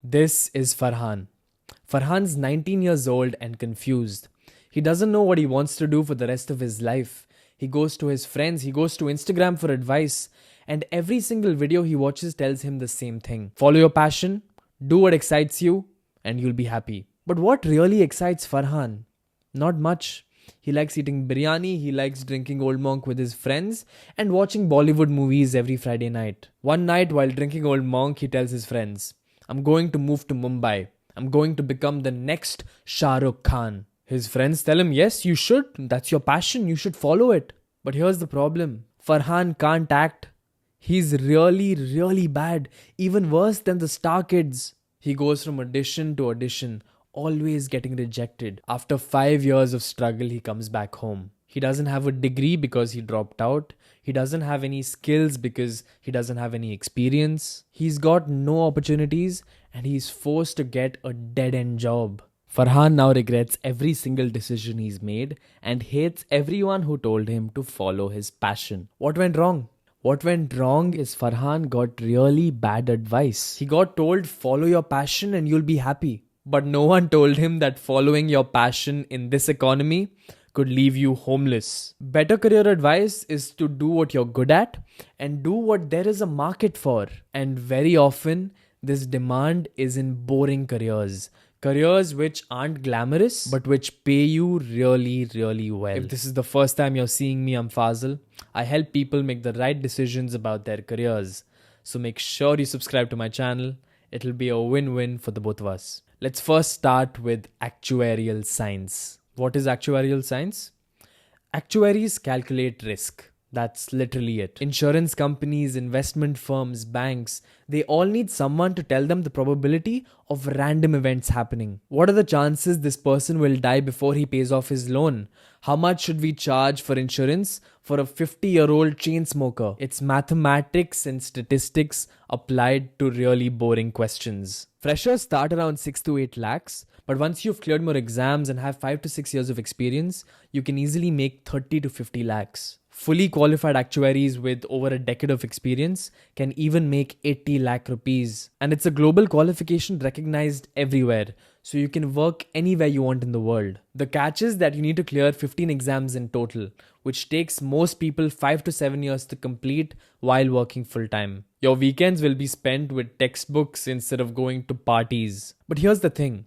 This is Farhan. Farhan's 19 years old and confused. He doesn't know what he wants to do for the rest of his life. He goes to his friends, he goes to Instagram for advice, and every single video he watches tells him the same thing. Follow your passion, do what excites you, and you'll be happy. But what really excites Farhan? Not much. He likes eating biryani, he likes drinking Old Monk with his friends, and watching Bollywood movies every Friday night. One night while drinking Old Monk, he tells his friends, I'm going to move to Mumbai. I'm going to become the next Shah Rukh Khan. His friends tell him, yes, you should. That's your passion. You should follow it. But here's the problem. Farhan can't act. He's really, really bad. Even worse than the star kids. He goes from audition to audition, always getting rejected. After 5 years of struggle, he comes back home. He doesn't have a degree because he dropped out. He doesn't have any skills because he doesn't have any experience. He's got no opportunities and he's forced to get a dead-end job. Farhan now regrets every single decision he's made and hates everyone who told him to follow his passion. What went wrong? What went wrong is Farhan got really bad advice. He got told, follow your passion and you'll be happy. But no one told him that following your passion in this economy could leave you homeless. Better career advice is to do what you're good at and do what there is a market for. And very often, this demand is in boring careers. Careers which aren't glamorous, but which pay you really, really well. If this is the first time you're seeing me, I'm Fazil. I help people make the right decisions about their careers. So make sure you subscribe to my channel. It'll be a win-win for the both of us. Let's first start with actuarial science. What is actuarial science? Actuaries calculate risk. That's literally it. Insurance companies, investment firms, banks, they all need someone to tell them the probability of random events happening. What are the chances this person will die before he pays off his loan? How much should we charge for insurance for a 50-year-old chain smoker? It's mathematics and statistics applied to really boring questions. Freshers start around 6 to 8 lakhs, but once you've cleared more exams and have 5 to 6 years of experience, you can easily make 30 to 50 lakhs. Fully qualified actuaries with over a decade of experience can even make 80 lakh rupees. And it's a global qualification recognized everywhere, so you can work anywhere you want in the world. The catch is that you need to clear 15 exams in total, which takes most people 5 to 7 years to complete while working full time. Your weekends will be spent with textbooks instead of going to parties. But here's the thing.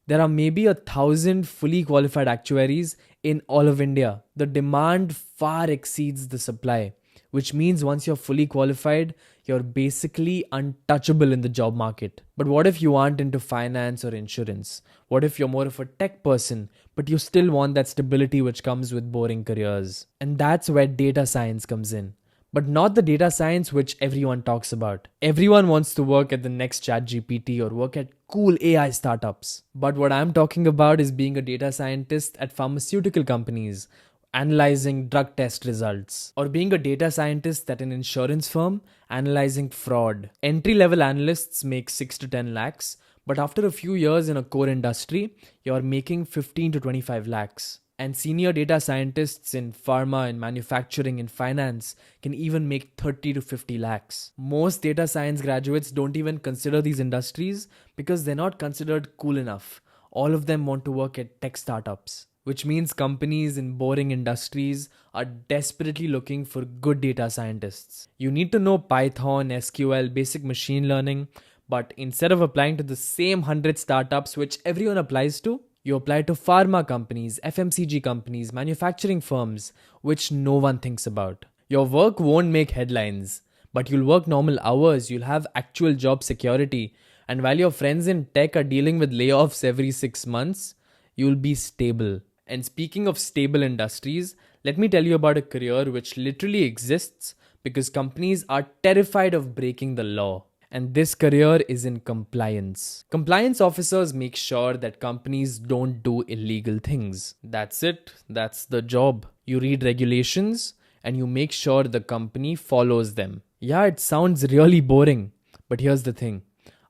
There are maybe 1,000 fully qualified actuaries in all of India. The demand far exceeds the supply, which means once you're fully qualified, you're basically untouchable in the job market. But what if you aren't into finance or insurance? What if you're more of a tech person, but you still want that stability which comes with boring careers? And that's where data science comes in. But not the data science which everyone talks about. Everyone wants to work at the next ChatGPT or work at cool AI startups. But what I'm talking about is being a data scientist at pharmaceutical companies, analyzing drug test results, or being a data scientist at an insurance firm, analyzing fraud. Entry-level analysts make 6 to 10 lakhs, but after a few years in a core industry, you're making 15 to 25 lakhs. And senior data scientists in pharma and manufacturing and finance can even make 30 to 50 lakhs. Most data science graduates don't even consider these industries because they're not considered cool enough. All of them want to work at tech startups, which means companies in boring industries are desperately looking for good data scientists. You need to know Python, SQL, basic machine learning, but instead of applying to the same 100 startups which everyone applies to, you apply to pharma companies, FMCG companies, manufacturing firms, which no one thinks about. Your work won't make headlines, but you'll work normal hours, you'll have actual job security, and while your friends in tech are dealing with layoffs every 6 months, you'll be stable. And speaking of stable industries, let me tell you about a career which literally exists because companies are terrified of breaking the law. And this career is in compliance. Compliance officers make sure that companies don't do illegal things. That's it. That's the job. You read regulations and you make sure the company follows them. Yeah, it sounds really boring. But here's the thing.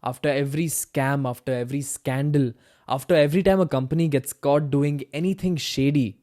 After every scam, after every scandal, after every time a company gets caught doing anything shady,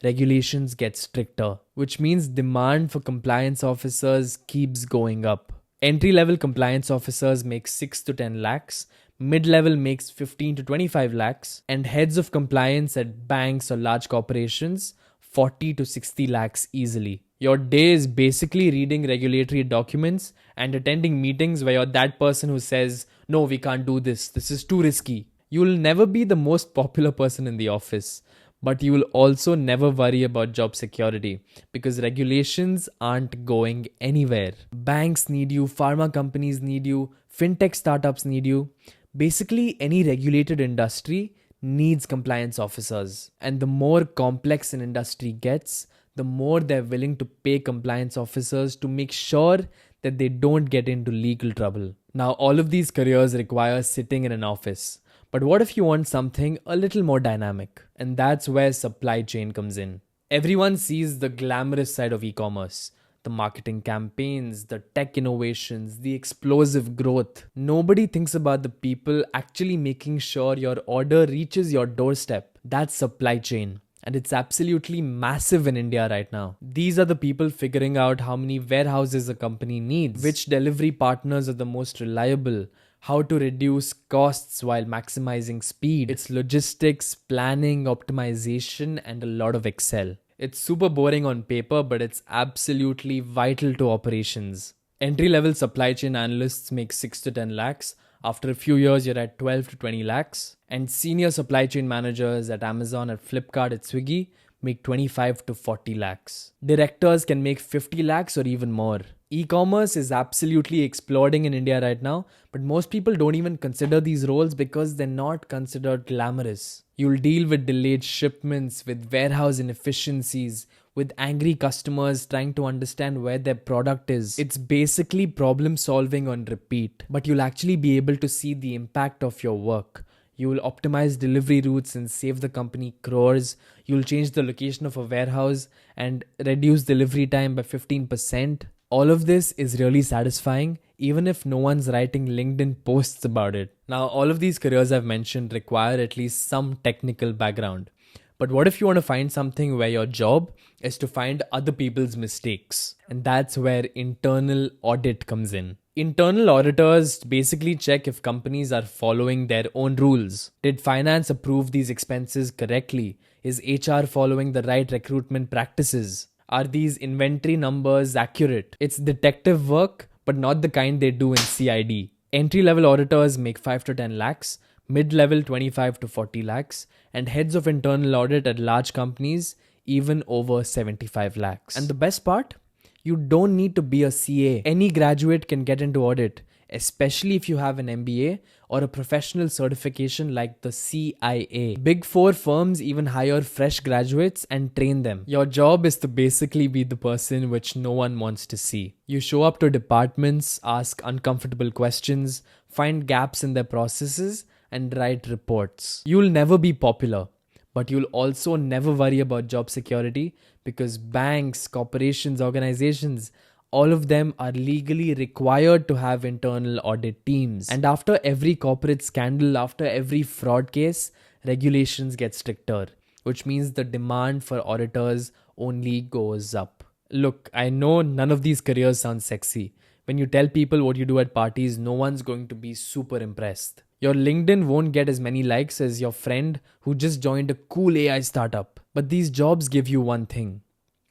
regulations get stricter, which means demand for compliance officers keeps going up. Entry-level compliance officers make 6 to 10 lakhs, Mid-level makes 15 to 25 lakhs, and heads of compliance at banks or large corporations 40 to 60 lakhs easily. Your day is basically reading regulatory documents and attending meetings where you're that person who says, "No, we can't do this. This is too risky." You'll never be the most popular person in the office, but you will also never worry about job security because regulations aren't going anywhere. Banks need you, pharma companies need you, fintech startups need you. Basically, any regulated industry needs compliance officers. And the more complex an industry gets, the more they're willing to pay compliance officers to make sure that they don't get into legal trouble. Now, all of these careers require sitting in an office. But what if you want something a little more dynamic? And that's where supply chain comes in. Everyone sees the glamorous side of e-commerce. The marketing campaigns, the tech innovations, the explosive growth. Nobody thinks about the people actually making sure your order reaches your doorstep. That's supply chain. And it's absolutely massive in India right now. These are the people figuring out how many warehouses a company needs, which delivery partners are the most reliable, how to reduce costs while maximizing speed. It's logistics, planning, optimization, and a lot of Excel. It's super boring on paper, but it's absolutely vital to operations. Entry-level supply chain analysts make 6 to 10 lakhs. After a few years, you're at 12 to 20 lakhs. And senior supply chain managers at Amazon, at Flipkart, at Swiggy make 25 to 40 lakhs. Directors can make 50 lakhs or even more. E-commerce is absolutely exploding in India right now, but most people don't even consider these roles because they're not considered glamorous. You'll deal with delayed shipments, with warehouse inefficiencies, with angry customers trying to understand where their product is. It's basically problem solving on repeat, but you'll actually be able to see the impact of your work. You will optimize delivery routes and save the company crores. You'll change the location of a warehouse and reduce delivery time by 15%. All of this is really satisfying, even if no one's writing LinkedIn posts about it. Now, all of these careers I've mentioned require at least some technical background. But what if you want to find something where your job is to find other people's mistakes? And that's where internal audit comes in. Internal auditors basically check if companies are following their own rules. Did finance approve these expenses correctly? Is HR following the right recruitment practices? Are these inventory numbers accurate? It's detective work, but not the kind they do in CID. Entry-level auditors make 5 to 10 lakhs, mid-level 25 to 40 lakhs, and heads of internal audit at large companies even over 75 lakhs. And the best part? You don't need to be a CA. Any graduate can get into audit, especially if you have an MBA or a professional certification like the CIA. Big Four firms even hire fresh graduates and train them. Your job is to basically be the person which no one wants to see. You show up to departments, ask uncomfortable questions, find gaps in their processes, and write reports. You'll never be popular, but you'll also never worry about job security because banks, corporations, organizations, all of them are legally required to have internal audit teams. And after every corporate scandal, after every fraud case, regulations get stricter, which means the demand for auditors only goes up. Look, I know none of these careers sound sexy. When you tell people what you do at parties, no one's going to be super impressed. Your LinkedIn won't get as many likes as your friend who just joined a cool AI startup. But these jobs give you one thing: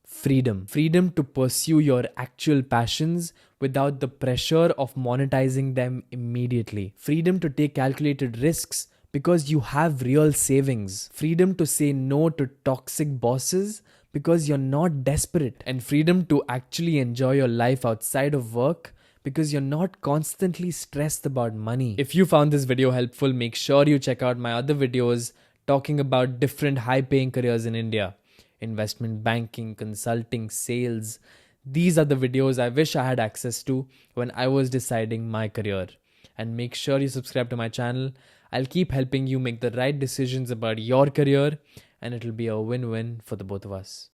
freedom. Freedom to pursue your actual passions without the pressure of monetizing them immediately. Freedom to take calculated risks because you have real savings. Freedom to say no to toxic bosses because you're not desperate. And freedom to actually enjoy your life outside of work because you're not constantly stressed about money. If you found this video helpful, make sure you check out my other videos talking about different high-paying careers in India. Investment banking, consulting, sales. These are the videos I wish I had access to when I was deciding my career. And make sure you subscribe to my channel. I'll keep helping you make the right decisions about your career, and it'll be a win-win for the both of us.